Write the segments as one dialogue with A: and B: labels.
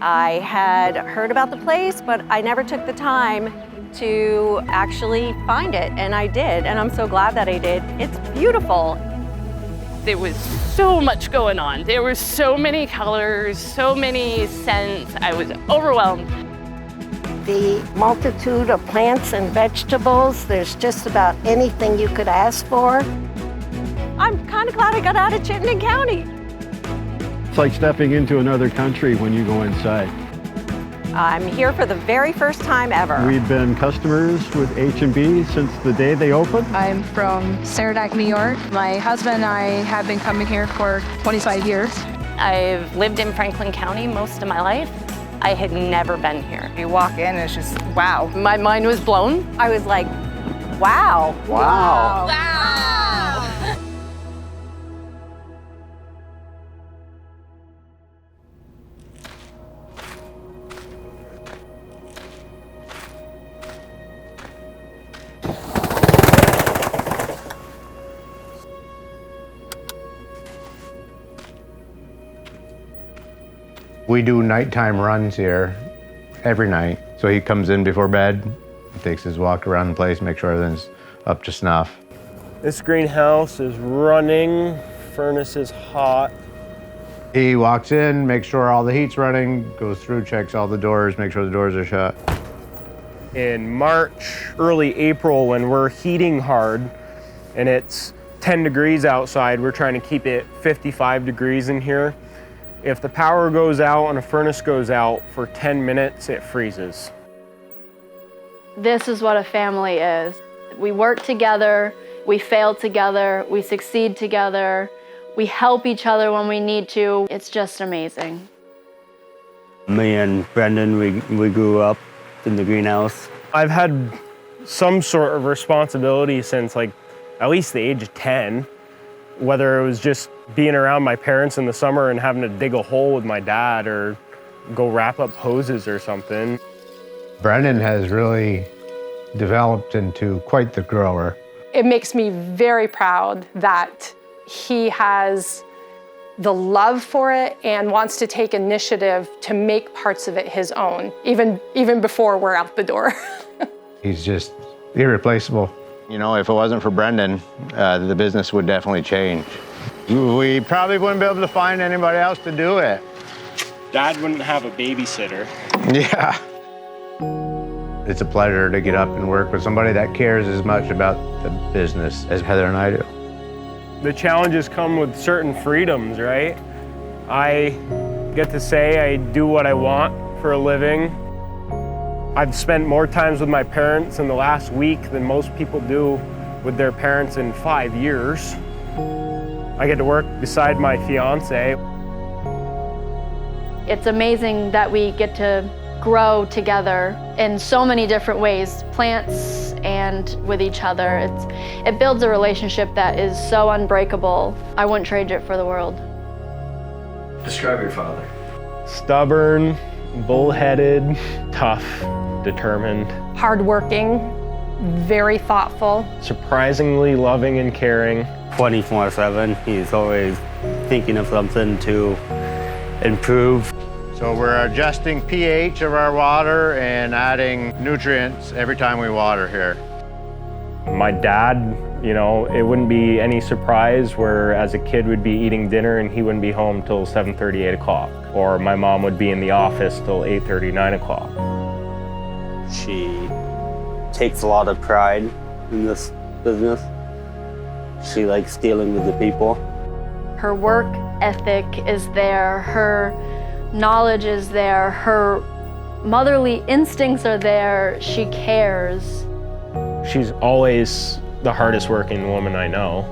A: I had heard about the place, but I never took the time to actually find it, and I did, and I'm so glad that I did. It's beautiful.
B: There was so much going on. There were so many colors, so many scents. I was overwhelmed.
C: The multitude of plants and vegetables, there's just about anything you could ask for.
A: I'm kind of glad I got out of Chittenden County.
D: It's like stepping into another country when you go inside.
A: I'm here for the very first time ever.
D: We've been customers with H&B since the day they opened.
E: I'm from Saranac, New York. My husband and I have been coming here for 25 years.
B: I've lived in Franklin County most of my life. I had never been here.
F: You walk in, it's just, wow.
B: My mind was blown.
A: I was like, wow.
D: Wow.
G: We do nighttime runs here every night. So he comes in before bed, takes his walk around the place, make sure everything's up to snuff.
H: This greenhouse is running, furnace is hot.
G: He walks in, makes sure all the heat's running, goes through, checks all the doors, make sure the doors are shut.
H: In March, early April, when we're heating hard and it's 10 degrees outside, we're trying to keep it 55 degrees in here. If the power goes out and a furnace goes out for 10 minutes, it freezes.
I: This is what a family is. We work together, we fail together, we succeed together, we help each other when we need to. It's just amazing.
J: Me and Brendan, we grew up in the greenhouse.
H: I've had some sort of responsibility since like at least the age of 10, whether it was just being around my parents in the summer and having to dig a hole with my dad or go wrap up hoses or something.
G: Brendan has really developed into quite the grower.
K: It makes me very proud that he has the love for it and wants to take initiative to make parts of it his own, even before we're out the door.
G: He's just irreplaceable. You know, if it wasn't for Brendan, the business would definitely change. We probably wouldn't be able to find anybody else to do it.
H: Dad wouldn't have a babysitter.
G: Yeah. It's a pleasure to get up and work with somebody that cares as much about the business as Heather and I do.
H: The challenges come with certain freedoms, right? I get to say I do what I want for a living. I've spent more times with my parents in the last week than most people do with their parents in 5 years. I get to work beside my fiance.
I: It's amazing that we get to grow together in so many different ways, plants and with each other. It builds a relationship that is so unbreakable. I wouldn't trade it for the world.
J: Describe your father.
H: Stubborn, bullheaded, tough, determined.
K: Hardworking, very thoughtful.
H: Surprisingly loving and caring.
J: 24/7, he's always thinking of something to improve.
G: So we're adjusting pH of our water and adding nutrients every time we water here.
H: My dad, you know, it wouldn't be any surprise where as a kid we'd be eating dinner and he wouldn't be home till 7:30, 8 o'clock. Or my mom would be in the office till 8:30, 9 o'clock.
J: She takes a lot of pride in this business. She likes dealing with the people.
I: Her work ethic is there, her knowledge is there, her motherly instincts are there, she cares.
H: She's always the hardest working woman I know.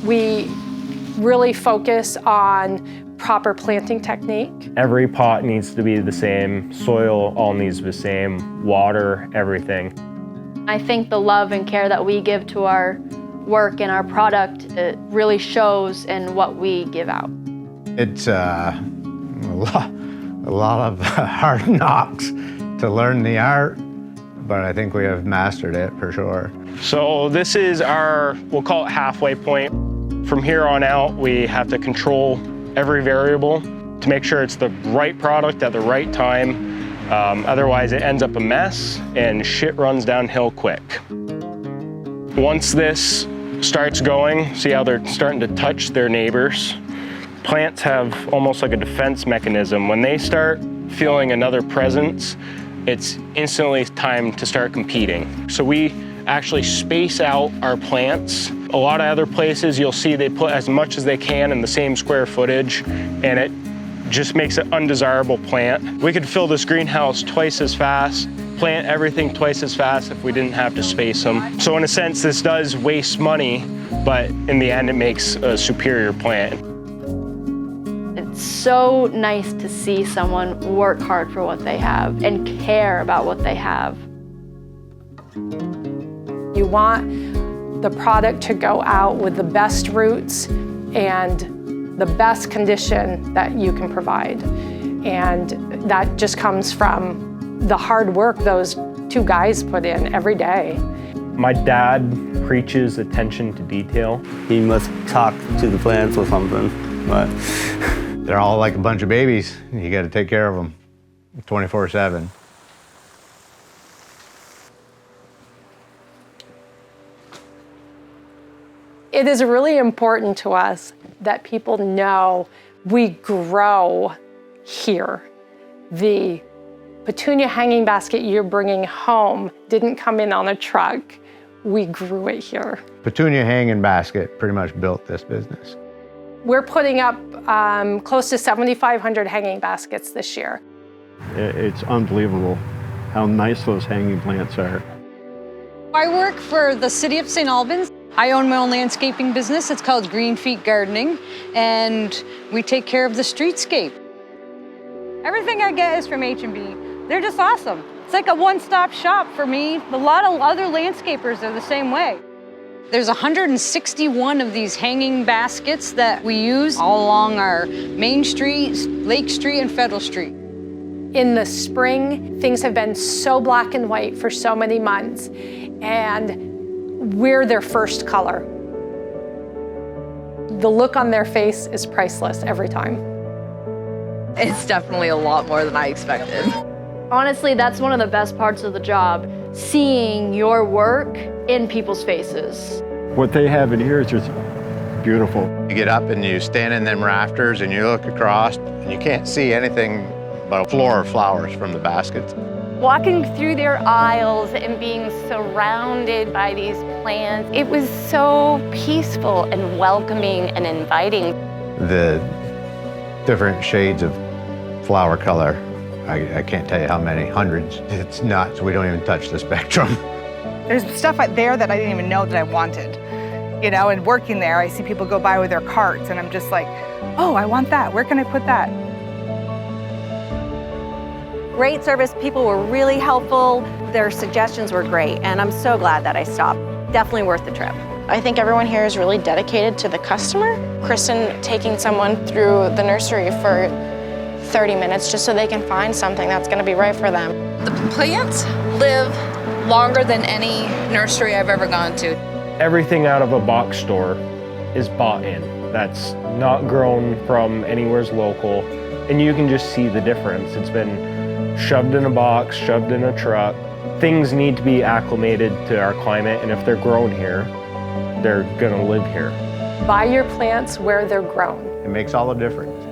K: We really focus on proper planting technique.
H: Every pot needs to be the same, soil all needs to be the same, water, everything.
I: I think the love and care that we give to our work and our product, it really shows in what we give out.
G: It's a lot of hard knocks to learn the art, but I think we have mastered it for sure.
H: So this is our, we'll call it halfway point. From here on out, we have to control every variable to make sure it's the right product at the right time. Otherwise it ends up a mess and shit runs downhill quick. Once this starts going, see how they're starting to touch their neighbors? Plants have almost like a defense mechanism. When they start feeling another presence, it's instantly time to start competing. So we actually space out our plants. A lot of other places you'll see they put as much as they can in the same square footage, and it just makes an undesirable plant. We could fill this greenhouse twice as fast, plant everything twice as fast if we didn't have to space them. So in a sense, this does waste money, but in the end, it makes a superior plant.
I: It's so nice to see someone work hard for what they have and care about what they have.
K: You want the product to go out with the best roots and the best condition that you can provide. And that just comes from the hard work those two guys put in every day.
H: My dad preaches attention to detail.
J: He must talk to the plants or something, but
G: They're all like a bunch of babies. You got to take care of them 24/7.
K: It is really important to us that people know we grow here. The petunia hanging basket you're bringing home didn't come in on a truck. We grew it here.
G: Petunia hanging basket pretty much built this business.
K: We're putting up close to 7,500 hanging baskets this year.
D: It's unbelievable how nice those hanging plants are.
L: I work for the city of St. Albans. I own my own landscaping business. It's called Green Feet Gardening, and we take care of the streetscape. Everything I get is from H&B. They're just awesome. It's like a one-stop shop for me. A lot of other landscapers are the same way. There's 161 of these hanging baskets that we use all along our Main Street, Lake Street, and Federal Street.
K: In the spring, things have been so black and white for so many months, and we're their first color. The look on their face is priceless every time.
M: It's definitely a lot more than I expected.
I: Honestly, that's one of the best parts of the job, seeing your work in people's faces.
D: What they have in here is just beautiful.
G: You get up and you stand in them rafters and you look across and you can't see anything but a floor of flowers from the baskets.
B: Walking through their aisles and being surrounded by these plants, it was so peaceful and welcoming and inviting.
G: The different shades of flower color, I can't tell you how many, hundreds. It's nuts, we don't even touch the spectrum.
F: There's stuff out there that I didn't even know that I wanted. You know, and working there, I see people go by with their carts and I'm just like, oh, I want that. Where can I put that?
A: Great service, people were really helpful. Their suggestions were great, and I'm so glad that I stopped. Definitely worth the trip.
N: I think everyone here is really dedicated to the customer. Kristen taking someone through the nursery for 30 minutes just so they can find something that's going to be right for them.
M: The plants live longer than any nursery I've ever gone to.
H: Everything out of a box store is bought in. That's not grown from anywhere's local, and you can just see the difference. It's been shoved in a box, shoved in a truck. Things need to be acclimated to our climate, and if they're grown here, they're gonna live here.
K: Buy your plants where they're grown.
G: It makes all the difference.